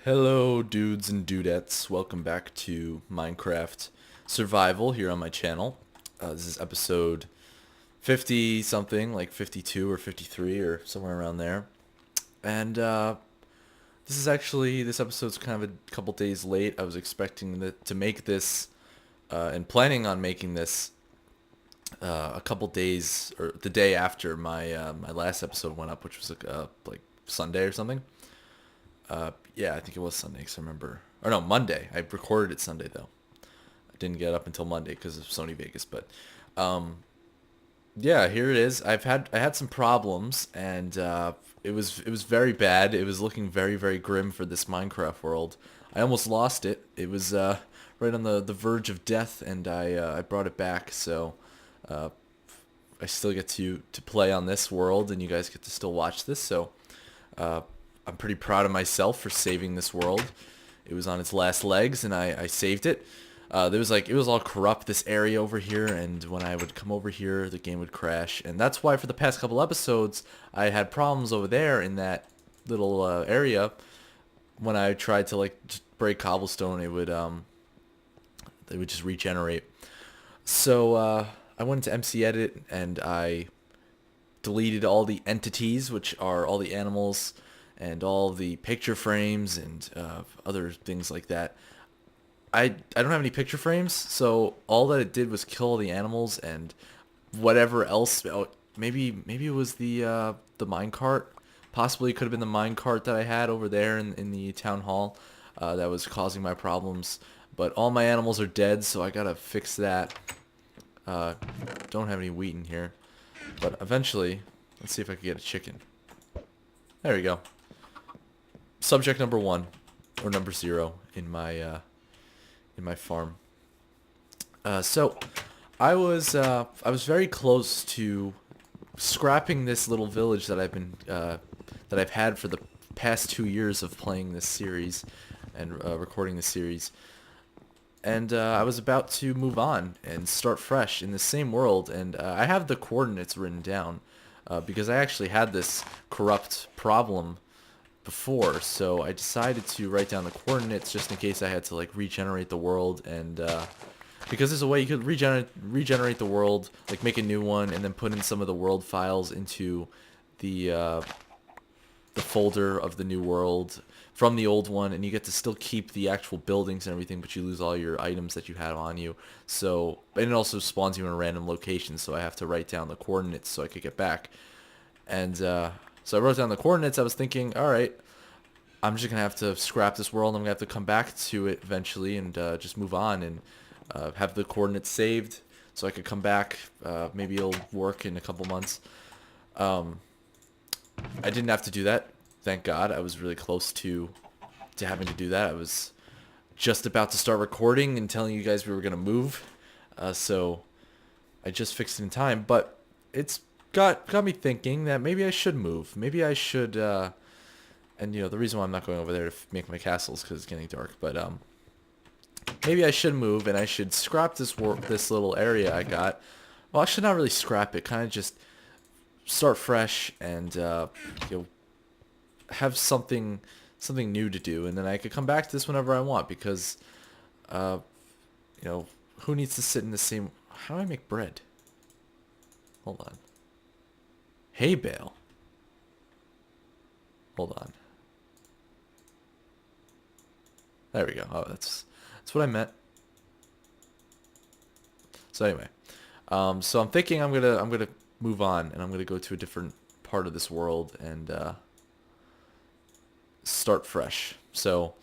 Hello, dudes and dudettes. Welcome back to Minecraft Survival here on my channel. This is episode 50 something, like 52 or 53 or somewhere around there. And this episode's kind of a couple days late. I was expecting to make this and planning on making this a couple days or the day after my last episode went up, which was like Sunday or something. Yeah, I think it was Sunday, 'cause I remember. Or no, Monday. I recorded it Sunday, though. I didn't get up until Monday because of Sony Vegas. But, yeah, here it is. I had some problems, and it was very bad. It was looking very, very grim for this Minecraft world. I almost lost it. It was right on the verge of death, and I brought it back. So uh, I still get to play on this world, and you guys get to still watch this. So uh, I'm pretty proud of myself for saving this world. It was on its last legs, and I saved it. It was all corrupt, this area over here, and when I would come over here, the game would crash. And that's why for the past couple episodes, I had problems over there in that little area. When I tried to like just break cobblestone, they would just regenerate. So I went to MC Edit, and I deleted all the entities, which are all the animals and all the picture frames and other things like that. I don't have any picture frames, so all that it did was kill the animals and whatever else. Oh, maybe it was the minecart. Possibly it could have been the minecart that I had over there in the town hall that was causing my problems. But all my animals are dead, so I gotta fix that. Don't have any wheat in here, but eventually, let's see if I can get a chicken. There we go. Subject number 1 or number 0 in my farm. So I was very close to scrapping this little village that I've had for the past 2 years of playing this series and recording this series. And I was about to move on and start fresh in the same world. And I have the coordinates written down because I actually had this corrupt problem before, so I decided to write down the coordinates just in case I had to like regenerate the world. And because there's a way you could regenerate the world, like make a new one and then put in some of the world files into the folder of the new world from the old one, and you get to still keep the actual buildings and everything, but you lose all your items that you had on you. So, and it also spawns you in a random location, so I have to write down the coordinates so I could get back. And so I wrote down the coordinates. I was thinking, all right, I'm just gonna have to scrap this world. I'm gonna have to come back to it eventually and just move on and have the coordinates saved so I could come back. Maybe it'll work in a couple months. I didn't have to do that. Thank God. I was really close to having to do that. I was just about to start recording and telling you guys we were gonna move. So I just fixed it in time, but it's got me thinking that maybe I should move. Maybe I should. And you know the reason why I'm not going over there to make my castle is because it's getting dark. But maybe I should move and I should scrap this little area I got. Well, I should not really scrap it. Kind of just start fresh and have something new to do, and then I could come back to this whenever I want because uh, who needs to sit in the same? How do I make bread? Hold on. Hay bale. Hold on. There we go. Oh, that's what I meant. So anyway, so I'm thinking I'm gonna move on and I'm gonna go to a different part of this world and start fresh. So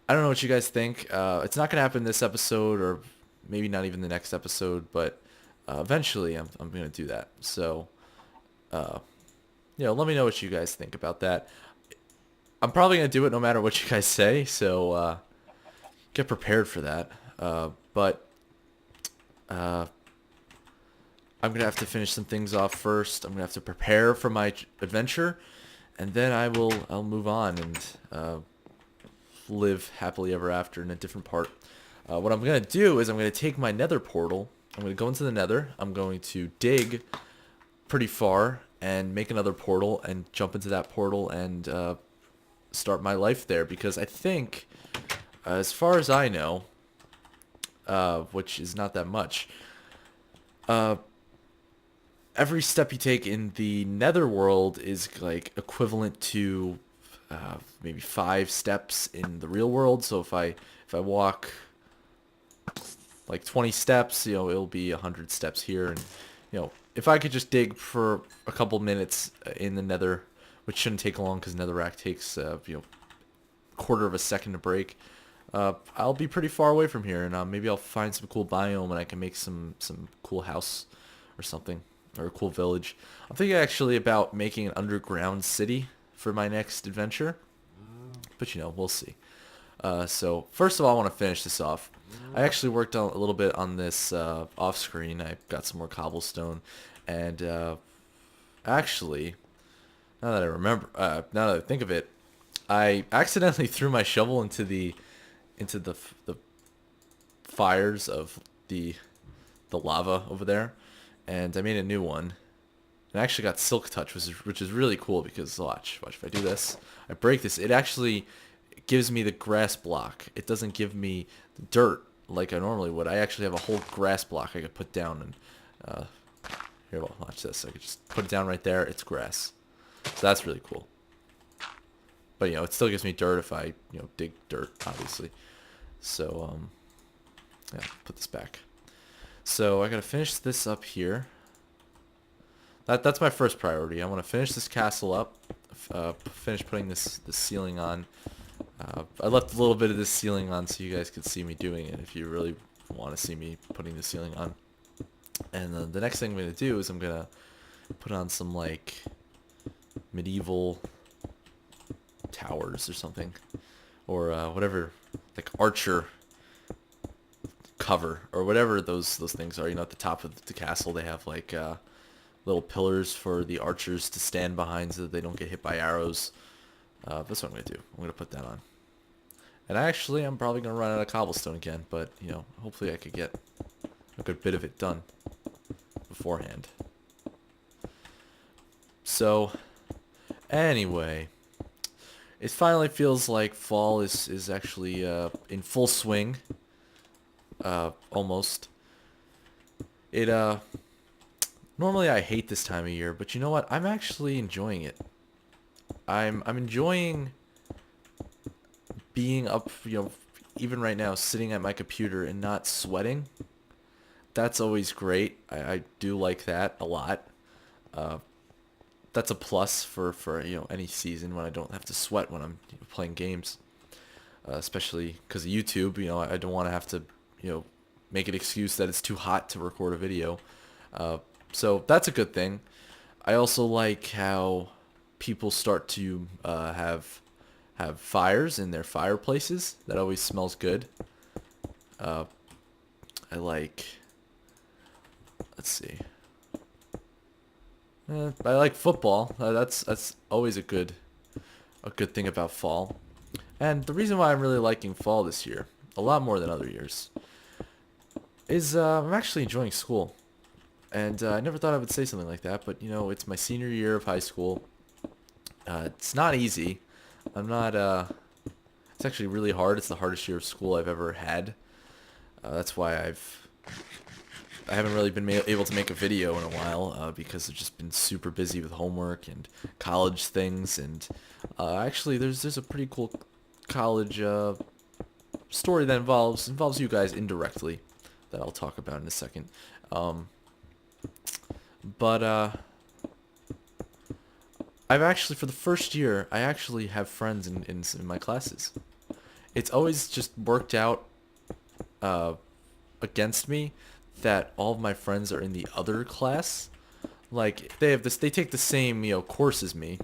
I don't know what you guys think. It's not gonna happen this episode or maybe not even the next episode, but eventually I'm gonna do that. So let me know what you guys think about that. I'm probably gonna do it no matter what you guys say. So get prepared for that. But I'm gonna have to finish some things off first. I'm gonna have to prepare for my adventure, and then I'll move on and live happily ever after in a different part. What I'm gonna do is I'm gonna take my Nether portal. I'm gonna go into the Nether. I'm going to dig pretty far and make another portal and jump into that portal and start my life there, because I think, as far as I know, which is not that much, uh, every step you take in the netherworld is like equivalent to maybe 5 steps in the real world. So if I walk like 20 steps, it'll be 100 steps here. And if I could just dig for a couple minutes in the nether, which shouldn't take long because netherrack takes quarter of a second to break, I'll be pretty far away from here, and maybe I'll find some cool biome and I can make some cool house or something, or a cool village. I'm thinking actually about making an underground city for my next adventure, but we'll see. So first of all, I want to finish this off. I actually worked on a little bit on this off screen. I got some more cobblestone, and actually, now that I think of it, I accidentally threw my shovel into the fires of the lava over there, and I made a new one. And I actually got silk touch, which is really cool, because watch if I do this, I break this, it actually gives me the grass block. It doesn't give me dirt like I normally would. I actually have a whole grass block I could put down, and here, well, watch this. I could just put it down right there. It's grass, so that's really cool. But it still gives me dirt if I dig dirt, obviously. So yeah, put this back. So I gotta finish this up here. That's my first priority. I want to finish this castle up, finish putting this ceiling on. I left a little bit of this ceiling on so you guys could see me doing it if you really want to see me putting the ceiling on. And the next thing I'm going to do is I'm going to put on some like medieval towers or something, or whatever, like archer cover or whatever those things are. At the top of the castle they have like little pillars for the archers to stand behind so that they don't get hit by arrows. That's what I'm going to do. I'm going to put that on. And actually, I'm probably going to run out of cobblestone again, but, hopefully I could get a good bit of it done beforehand. So, anyway, it finally feels like fall is actually in full swing. Almost. It, normally I hate this time of year, but you know what? I'm actually enjoying it. I'm enjoying being up, even right now, sitting at my computer and not sweating. That's always great. I do like that a lot. That's a plus for any season when I don't have to sweat when I'm playing games. Especially because of YouTube, I don't want to have to, make an excuse that it's too hot to record a video. So that's a good thing. I also like how people start to have fires in their fireplaces. That always smells good. I like, let's see. I like football. That's always a good thing about fall. And the reason why I'm really liking fall this year, a lot more than other years, is I'm actually enjoying school. And I never thought I would say something like that, but it's my senior year of high school. It's not easy. I'm not. It's actually really hard. It's the hardest year of school I've ever had. That's why I haven't really been able to make a video in a while because I've just been super busy with homework and college things. And actually, there's a pretty cool college story that involves you guys indirectly that I'll talk about in a second. But I've actually, for the first year, I actually have friends in my classes. It's always just worked out against me that all of my friends are in the other class. Like they take the same course as me.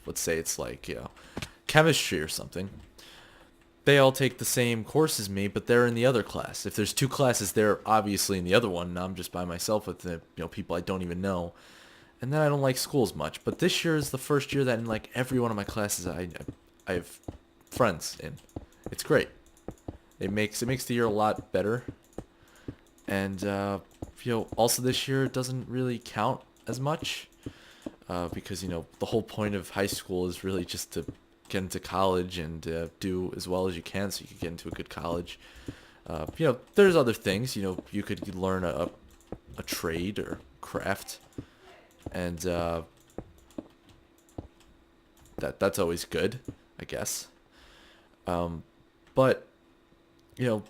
Let's say it's like chemistry or something. They all take the same course as me, but they're in the other class. If there's 2 classes, they're obviously in the other one, and I'm just by myself with the people I don't even know. And then I don't like school as much. But this year is the first year that in like every one of my classes I have friends in. It's great. It makes the year a lot better. And also this year it doesn't really count as much because the whole point of high school is really just to get into college and do as well as you can so you can get into a good college. There's other things. You could learn a trade or craft, and that's always good, I guess. But you know,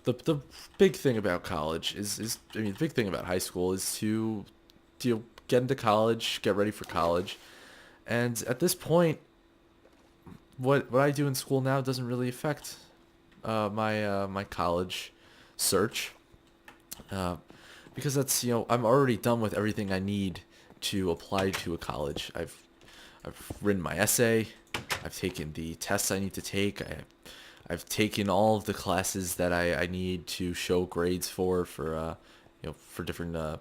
the big thing about college is I mean, the big thing about high school is to get into college, get ready for college, and at this point, what I do in school now doesn't really affect my college search, uh, because that's I'm already done with everything I need to apply to a college. I've written my essay, I've taken the tests I need to take, I've taken all of the classes that I need to show grades for different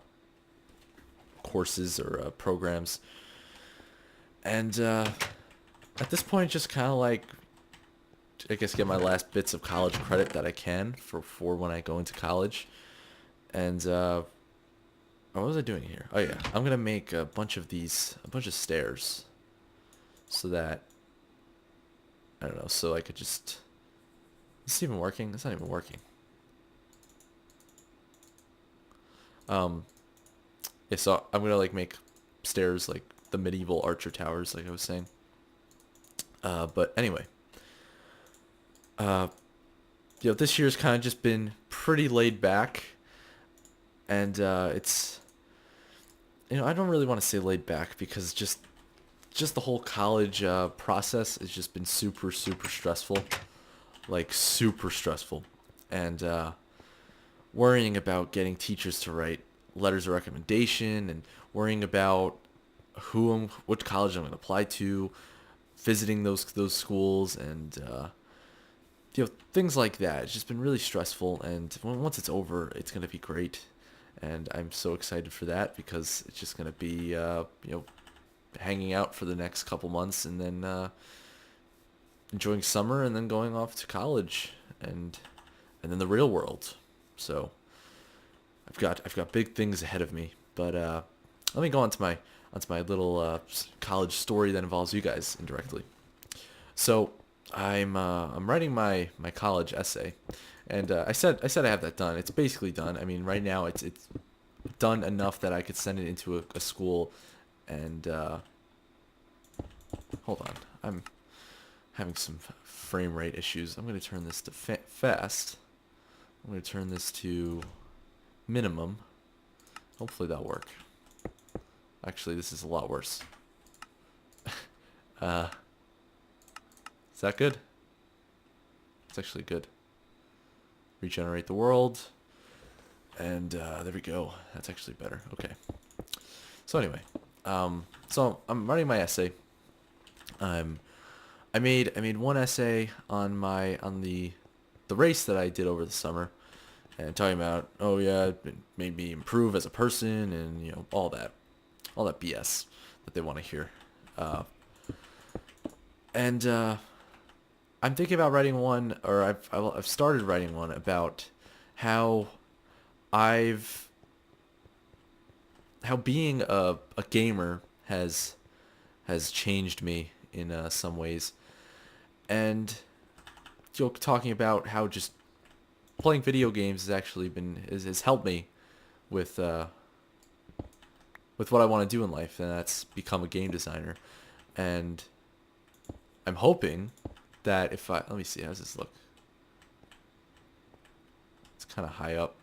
courses or programs, and at this point, just kind of like I guess get my last bits of college credit that I can for when I go into college. And what was I doing here? Oh yeah, I'm gonna make a bunch of stairs, so that I don't know. So I could just. Is this even working? It's not even working. Um, yeah. So I'm gonna like make stairs like the medieval archer towers, like I was saying. But anyway, uh, this year's kind of just been pretty laid back, and it's I don't really want to say laid back because just the whole college process has just been super super stressful, like super stressful, and worrying about getting teachers to write letters of recommendation and worrying about which college I'm going to apply to, visiting those schools, and things like that. It's just been really stressful, and once it's over, it's gonna be great, and I'm so excited for that because it's just gonna be hanging out for the next couple months, and then enjoying summer, and then going off to college, and then the real world. So I've got big things ahead of me, but let me go onto my little college story that involves you guys indirectly. So I'm writing my college essay, and I said I have that done. It's basically done. I mean, right now it's done enough that I could send it into a school, and hold on, I'm having some frame rate issues. I'm gonna turn this to fast. I'm gonna turn this to minimum. Hopefully that'll work. Actually, this is a lot worse. uh, is that good? It's actually good. Regenerate the world. And there we go. That's actually better. Okay. So anyway, so I'm writing my essay. I made one essay on the race that I did over the summer, and talking about, oh yeah, it made me improve as a person, and all that BS that they want to hear. And I'm thinking about writing one, or I've started writing one about how I've how being a gamer has changed me in some ways, and talking about how just playing video games has actually has helped me with what I want to do in life, and that's become a game designer. And I'm hoping that if let me see, how does this look? It's kind of high up.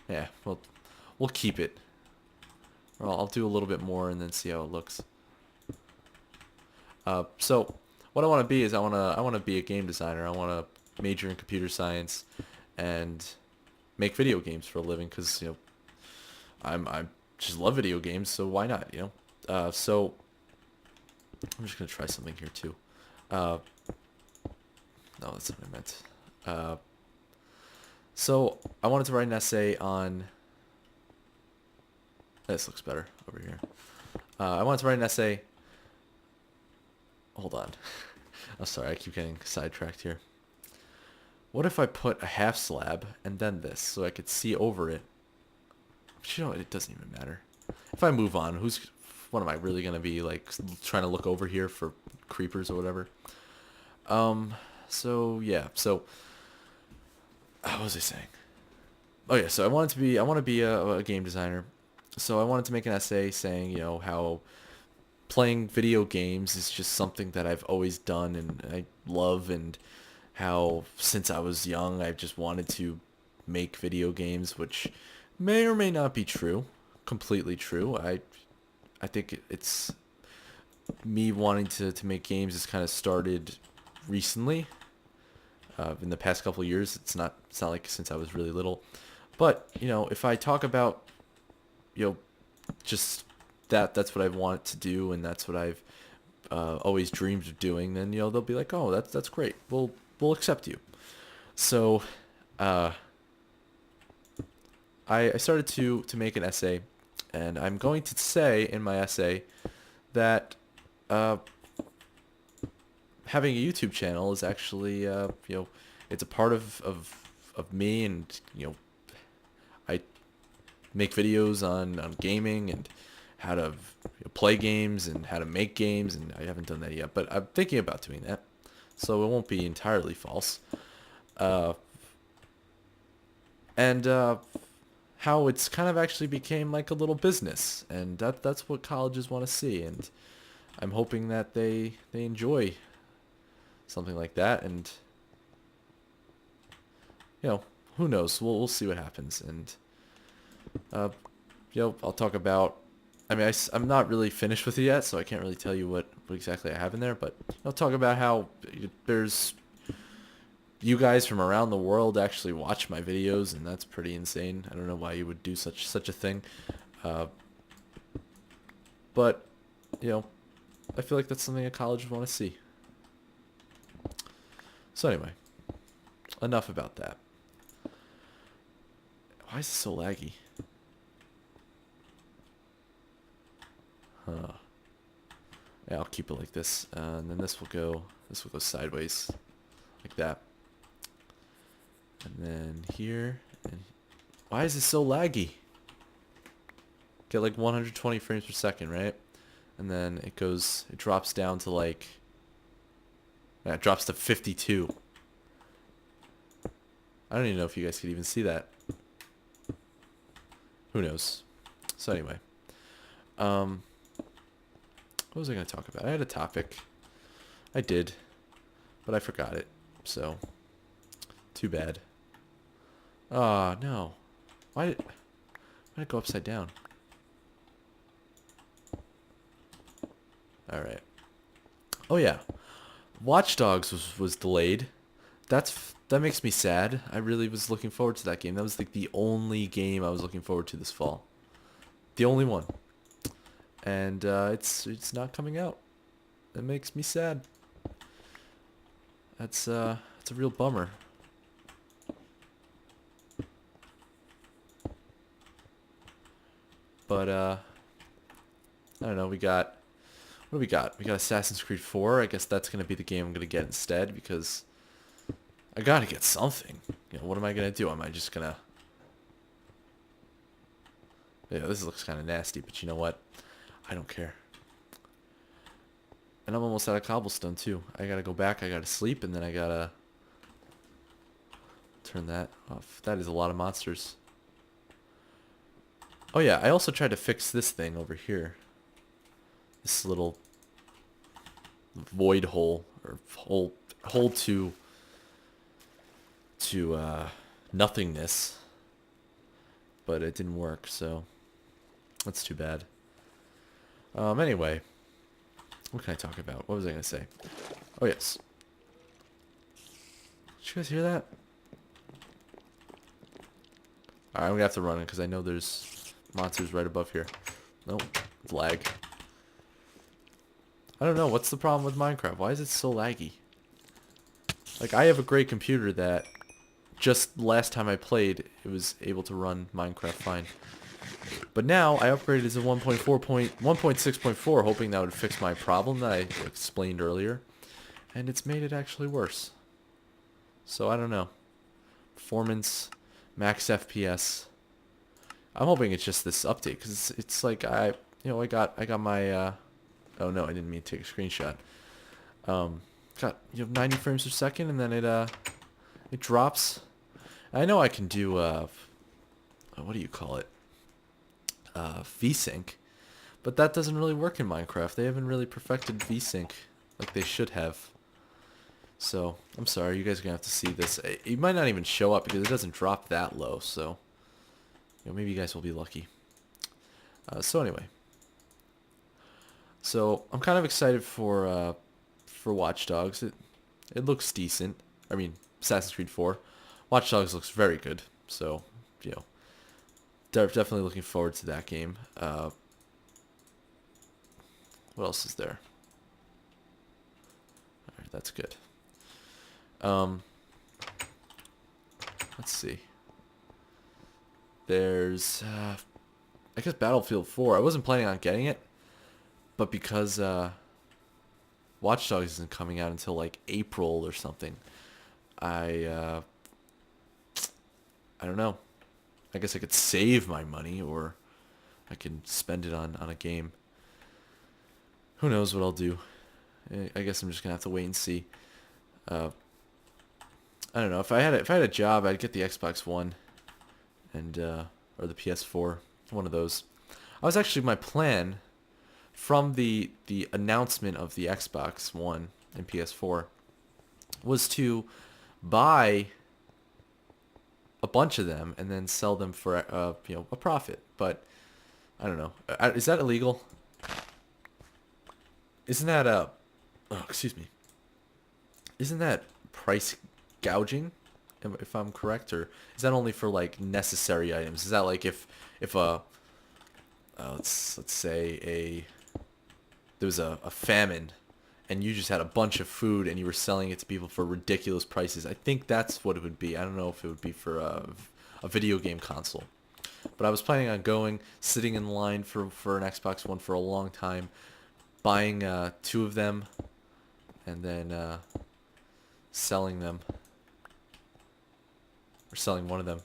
Yeah, we'll keep it. Or I'll do a little bit more and then see how it looks. So what I want to be is I want to be a game designer. I want to major in computer science and make video games for a living, because I just love video games, so why not? So I'm just gonna try something here too. No, that's not what I meant. So I wanted to write an essay on. This looks better over here. I wanted to write an essay. Hold on. I'm sorry, I keep getting sidetracked here. What if I put a half slab and then this, so I could see over it? But it doesn't even matter. If I move on, what am I really gonna be like trying to look over here for creepers or whatever? So yeah, so what was I saying? Oh yeah, so I want to be a game designer. So I wanted to make an essay saying, how playing video games is just something that I've always done and I love, and how since I was young I've just wanted to make video games, which may or may not be true, completely true. I think it's me wanting to make games has kind of started recently, in the past couple of years. It's not like since I was really little, but if I talk about you know just that's what I've wanted to do, and that's what I've always dreamed of doing, then they'll be like, oh, that's great. We'll accept you. So uh, I started to make an essay, and I'm going to say in my essay that uh, having a YouTube channel is actually it's a part of me, and I make videos on gaming and how to play games and how to make games, and I haven't done that yet, but I'm thinking about doing that, so it won't be entirely false. Uh, and how it's kind of actually became like a little business, and that's what colleges want to see, and I'm hoping that they enjoy something like that, and you know, who knows? We'll see what happens, and uh, I'll talk about. I mean, I'm not really finished with it yet, so I can't really tell you what exactly I have in there, but I'll talk about how there's you guys from around the world actually watch my videos, and that's pretty insane. I don't know why you would do such a thing, uh, but you know, I feel like that's something a college would want to see. So anyway, enough about that. Why is it so laggy? Huh. Yeah, I'll keep it like this, and then this will go sideways, like that, and then here. And why is it so laggy? Get like 120 frames per second, right? And then it drops down to like, yeah, it drops to 52. I don't even know if you guys could even see that. Who knows? So anyway, what was I going to talk about? I had a topic. I did, but I forgot it. So, too bad. Oh, no. Why did it go upside down? Alright. Oh, yeah. Watch Dogs was delayed. That makes me sad. I really was looking forward to that game. That was like the only game I was looking forward to this fall. The only one. And it's not coming out. That makes me sad. It's a real bummer. But I don't know. What do we got? We got Assassin's Creed 4. I guess that's gonna be the game I'm gonna get instead, because I gotta get something. What am I gonna do? Am I just gonna? Yeah, this looks kind of nasty, but you know what? I don't care. And I'm almost out of cobblestone too. I gotta go back, I gotta sleep, and then I gotta turn that off. That is a lot of monsters. Oh yeah, I also tried to fix this thing over here. This little void hole, or hole to nothingness. But it didn't work, so that's too bad. Anyway, what can I talk about? What was I gonna say? Oh yes. Did you guys hear that? Alright, I'm gonna have to run it because I know there's monsters right above here. Nope, it's lag. I don't know, what's the problem with Minecraft? Why is it so laggy? Like, I have a great computer that just last time I played, it was able to run Minecraft fine. But now I upgraded to 1.6.4, hoping that would fix my problem that I explained earlier, and it's made it actually worse. So I don't know. Performance, max FPS. I'm hoping it's just this update, because it's like I got my. Oh no, I didn't mean to take a screenshot. Um, got 90 frames per second, and then it drops. I know I can do what do you call it? VSync, but that doesn't really work in Minecraft. They haven't really perfected VSync like they should have. So I'm sorry, you guys are gonna have to see this. It might not even show up because it doesn't drop that low. So maybe you guys will be lucky. So anyway, so I'm kind of excited for Watch Dogs. It looks decent. I mean, Assassin's Creed 4. Watch Dogs looks very good. So you know, definitely looking forward to that game. What else is there? All right, that's good. Um, let's see. There's, I guess Battlefield 4. I wasn't planning on getting it, but because Watch Dogs isn't coming out until like April or something, I I don't know. I guess I could save my money, or I can spend it on a game. Who knows what I'll do? I guess I'm just gonna have to wait and see. Uh, I don't know. If I had a job, I'd get the Xbox One and or the PS4, one of those. I was actually my plan from the announcement of the Xbox One and PS4 was to buy a bunch of them and then sell them for a profit. But I don't know. Is that illegal? Isn't that oh, excuse me. Isn't that price gouging? If I'm correct, or is that only for like necessary items? Is that like if a let's say there was a famine and you just had a bunch of food and you were selling it to people for ridiculous prices? I think that's what it would be. I don't know if it would be for a video game console. But I was planning on going, sitting in line for an Xbox One for a long time, buying two of them, and then selling them. Or selling one of them.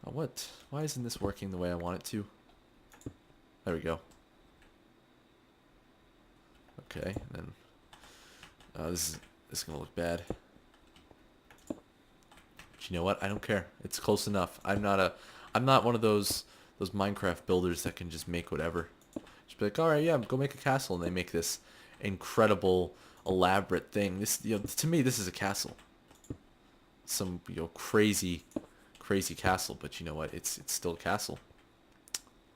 What? Why isn't this working the way I want it to? There we go. Okay, and then this is gonna look bad. But you know what? I don't care. It's close enough. I'm not one of those Minecraft builders that can just make whatever. Just be like, all right, yeah, go make a castle, and they make this incredible, elaborate thing. This, to me, this is a castle. Some crazy castle, but you know what? It's still a castle,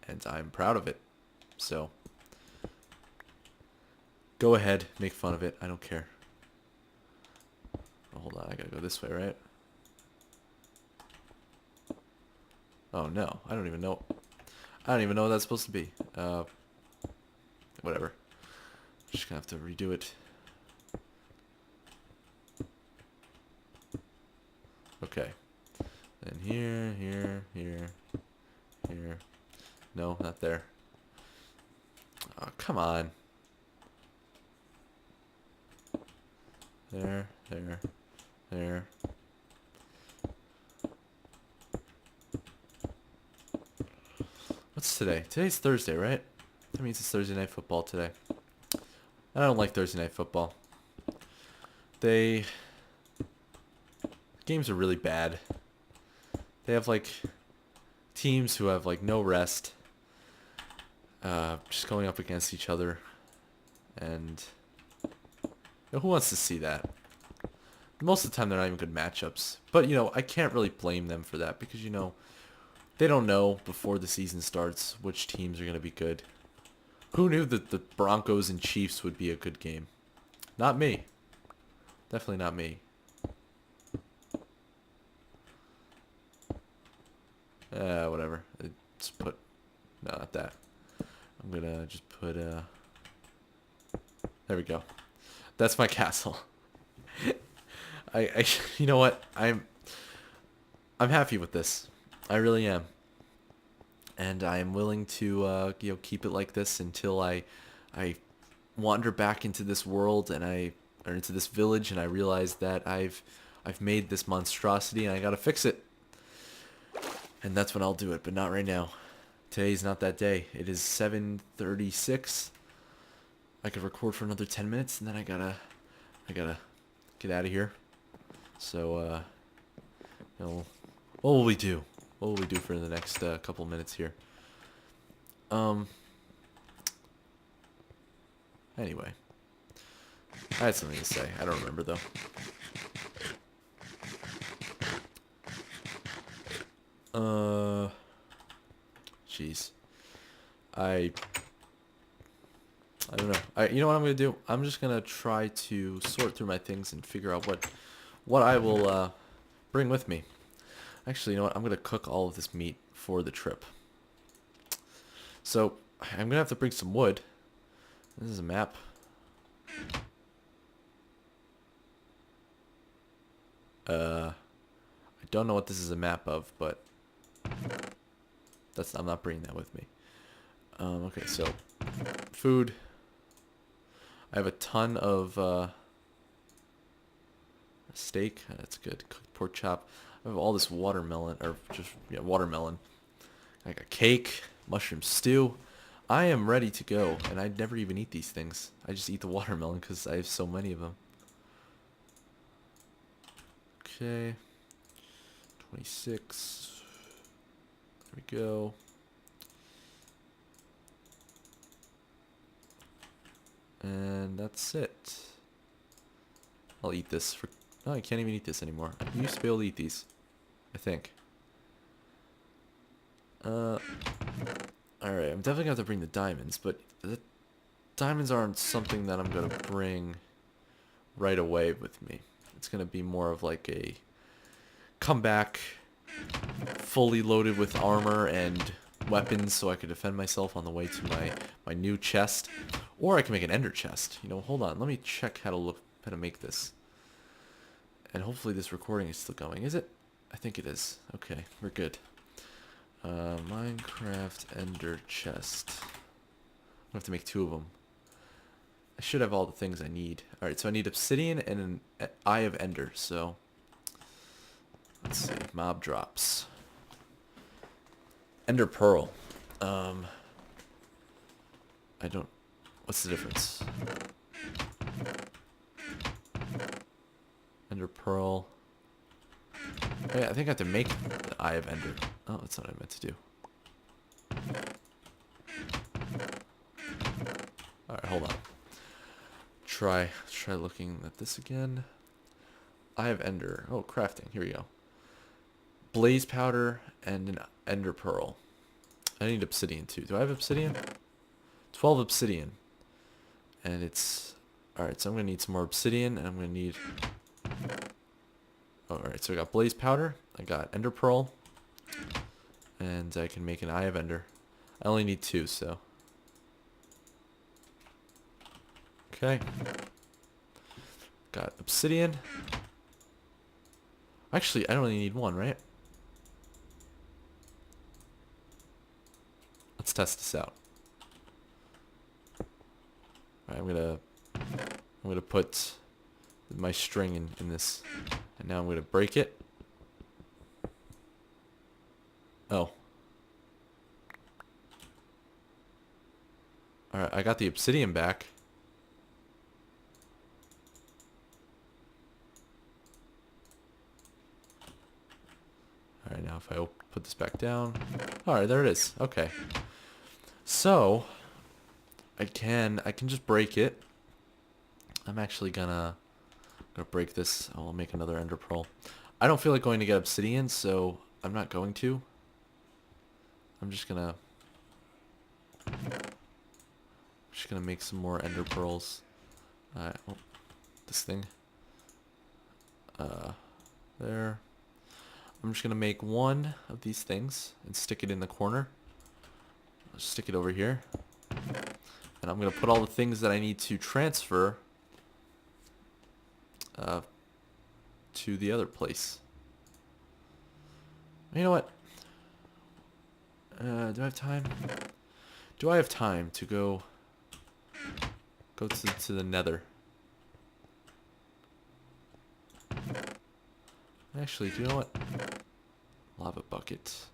and I'm proud of it. So go ahead, make fun of it. I don't care. Oh, hold on, I gotta go this way, right? Oh no, I don't even know. I don't even know what that's supposed to be. Whatever. Just gonna have to redo it. Okay. Then here. No, not there. Oh, come on. There. What's today? Today's Thursday, right? That means it's Thursday Night Football today. I don't like Thursday Night Football. Games are really bad. They have like teams who have like no rest, just going up against each other, and who wants to see that? Most of the time they're not even good matchups. But I can't really blame them for that because they don't know before the season starts which teams are going to be good. Who knew that the Broncos and Chiefs would be a good game? Not me. Definitely not me. Whatever. Just put... No, not that. I'm gonna just put, there we go. That's my castle. You know what? I'm happy with this. I really am. And I am willing to, keep it like this until I wander back into this world or into this village, and I realize that I've made this monstrosity and I gotta fix it. And that's when I'll do it, but not right now. Today's not that day. It is 7:36. I could record for another 10 minutes, and then I gotta get out of here. So, what will we do? What will we do for the next couple minutes here? Um. Anyway, I had something to say. I don't remember though. Jeez. I don't know. You know what I'm gonna do? I'm just gonna try to sort through my things and figure out what I will bring with me. Actually, you know what? I'm gonna cook all of this meat for the trip. So I'm gonna have to bring some wood. This is a map. I don't know what this is a map of, but I'm not bringing that with me. Okay, so food. I have a ton of steak. That's good. Cooked pork chop. I have all this watermelon, or just watermelon. I got cake, mushroom stew. I am ready to go, and I never even eat these things. I just eat the watermelon because I have so many of them. Okay. 26. There we go. And that's it. I'll eat this for... No, I can't even eat this anymore. I used to be able to eat these, I think. Alright, I'm definitely going to have to bring the diamonds, but the diamonds aren't something that I'm going to bring right away with me. It's going to be more of like a comeback, fully loaded with armor and weapons so I could defend myself on the way to my new chest. Or I can make an ender chest. You know, hold on. Let me check how to make this. And hopefully this recording is still going. Is it? I think it is. Okay, we're good. Minecraft ender chest. I have to make 2 of them. I should have all the things I need. Alright, so I need obsidian and an eye of ender. So, let's see. Mob drops. Ender pearl. I don't... What's the difference? Ender pearl. Oh, yeah, I think I have to make the eye of ender. Oh, that's not what I meant to do. Alright, hold on. Try looking at this again. Eye of ender. Oh, crafting. Here we go. Blaze powder and an ender pearl. I need obsidian too. Do I have obsidian? 12 obsidian. And it's... Alright, so I'm going to need some more obsidian, and I'm going to need... Alright, so I got blaze powder, I got ender pearl, and I can make an eye of ender. I only need 2, so... Okay. Got obsidian. Actually, I only need 1, right? Let's test this out. Alright, I'm gonna put my string in this, and now I'm gonna break it. Oh. Alright, I got the obsidian back. Alright, now if I put this back down. Alright, there it is. Okay. So, I can just break it. I'm actually gonna break this. I'll make another ender pearl. I don't feel like going to get obsidian, so I'm not going to. I'm just gonna make some more ender pearls. Alright, oh, this thing. There. I'm just gonna make 1 of these things and stick it in the corner. I'll stick it over here. And I'm gonna put all the things that I need to transfer to the other place. You know what? Do I have time? Do I have time to go to the nether? Actually, do you know what? Lava bucket.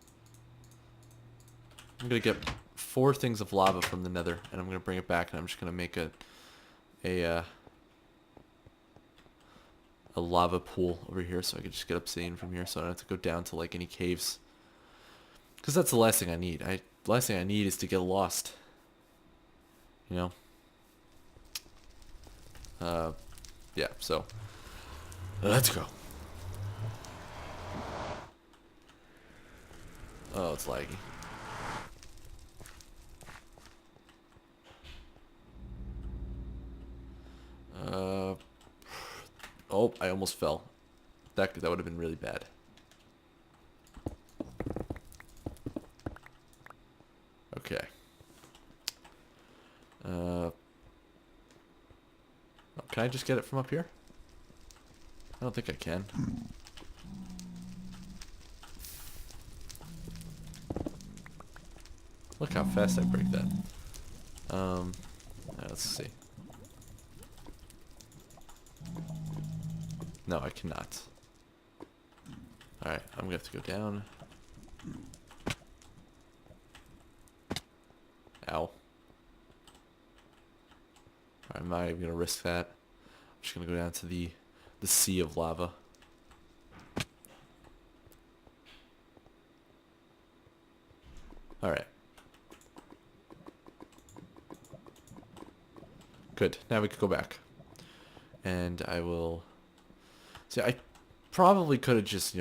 I'm gonna get 4 things of lava from the nether, and I'm gonna bring it back, and I'm just gonna make a lava pool over here, so I can just get obsidian from here, so I don't have to go down to like any caves. Because that's the last thing I need. The last thing I need is to get lost. You know. Yeah. So let's go. Oh, it's laggy. Oh, I almost fell. That would have been really bad. Okay. Can I just get it from up here? I don't think I can. Look how fast I break that. Let's see. No, I cannot. Alright, I'm gonna have to go down. Ow. I'm not even gonna risk that. I'm just gonna go down to the sea of lava. Alright. Good. Now we can go back. And I will... See, I probably could have just,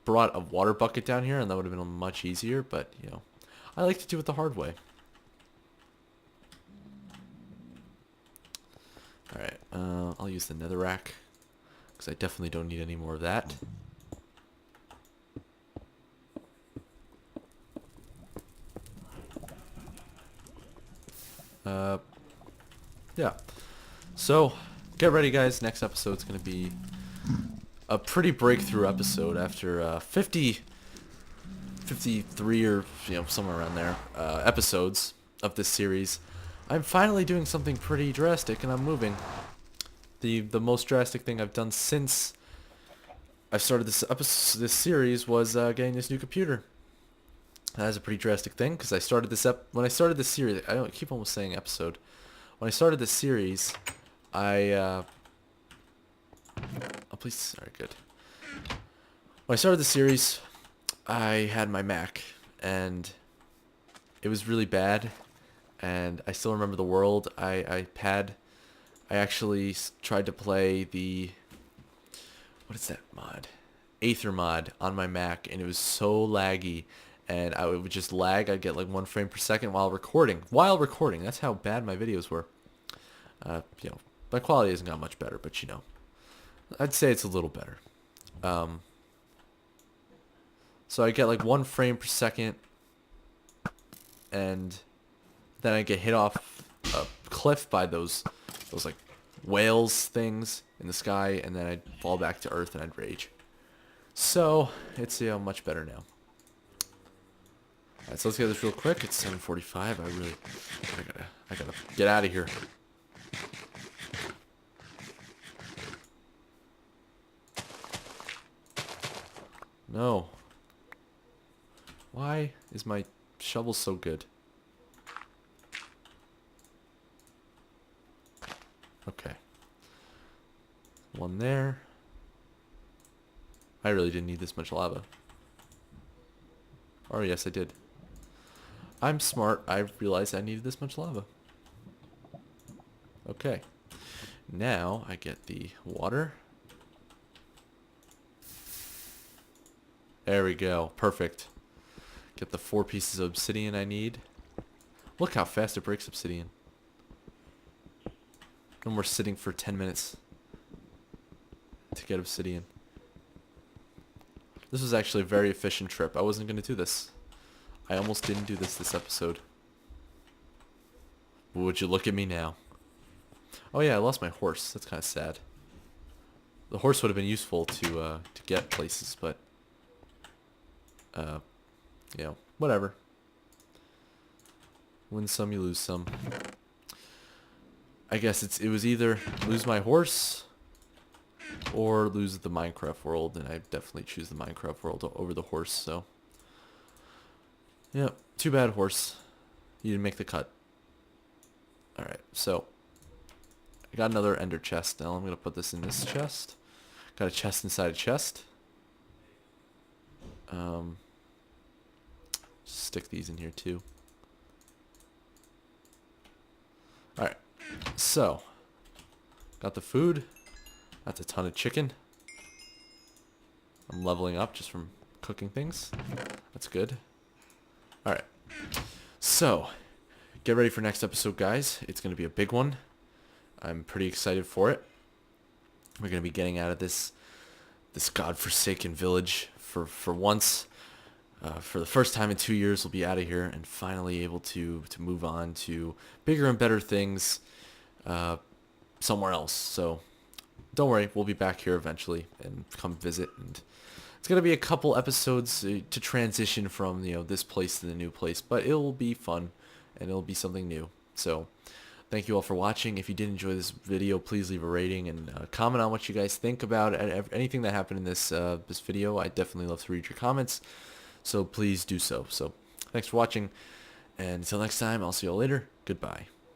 brought a water bucket down here, and that would have been much easier, but, I like to do it the hard way. Alright, I'll use the netherrack, because I definitely don't need any more of that. Yeah. So, get ready, guys. Next episode's going to be a pretty breakthrough episode after 53 or, somewhere around there, episodes of this series. I'm finally doing something pretty drastic, and I'm moving. The most drastic thing I've done since I started this series was getting this new computer. That is a pretty drastic thing, because when I started this series, I keep almost saying episode. When I started this series, oh, please, alright, good. When I started the series, I had my Mac, and it was really bad, and I still remember the world. I actually tried to play what is that mod? Aether mod on my Mac, and it was so laggy, and it would just lag. I'd get like 1 frame per second while recording. That's how bad my videos were. My quality hasn't got much better, but I'd say it's a little better. So I get like 1 frame per second, and then I get hit off a cliff by those like whales things in the sky, and then I'd fall back to earth and I'd rage. So it's much better now. Alright, so let's get this real quick. It's 7:45. I gotta get out of here. No. Why is my shovel so good? Okay. 1 there. I really didn't need this much lava. Or yes, I did. I'm smart. I realized I needed this much lava. Okay. Now I get the water. There we go. Perfect. Get the 4 pieces of obsidian I need. Look how fast it breaks obsidian. And we're sitting for 10 minutes to get obsidian. This was actually a very efficient trip. I wasn't going to do this. I almost didn't do this episode. But would you look at me now? Oh yeah, I lost my horse. That's kind of sad. The horse would have been useful to get places, but whatever. Win some, you lose some. I guess it was either lose my horse or lose the Minecraft world, and I definitely choose the Minecraft world over the horse, so. Yep. Too bad, horse. You didn't make the cut. Alright, so I got another ender chest. Now I'm going to put this in this chest. Got a chest inside a chest. Stick these in here too. Alright, so got the food. That's a ton of chicken. I'm leveling up just from cooking things. That's good. Alright, so get ready for next episode, guys. It's going to be a big one. I'm pretty excited for it. We're going to be getting out of this godforsaken village for once. For the first time in 2 years, we'll be out of here and finally able to move on to bigger and better things somewhere else. So don't worry, we'll be back here eventually and come visit. And it's gonna be a couple episodes to transition from this place to the new place, but it'll be fun and it'll be something new. So thank you all for watching. If you did enjoy this video, please leave a rating and comment on what you guys think about anything that happened in this video. I definitely love to read your comments. So please do so. So thanks for watching, and until next time, I'll see you all later. Goodbye.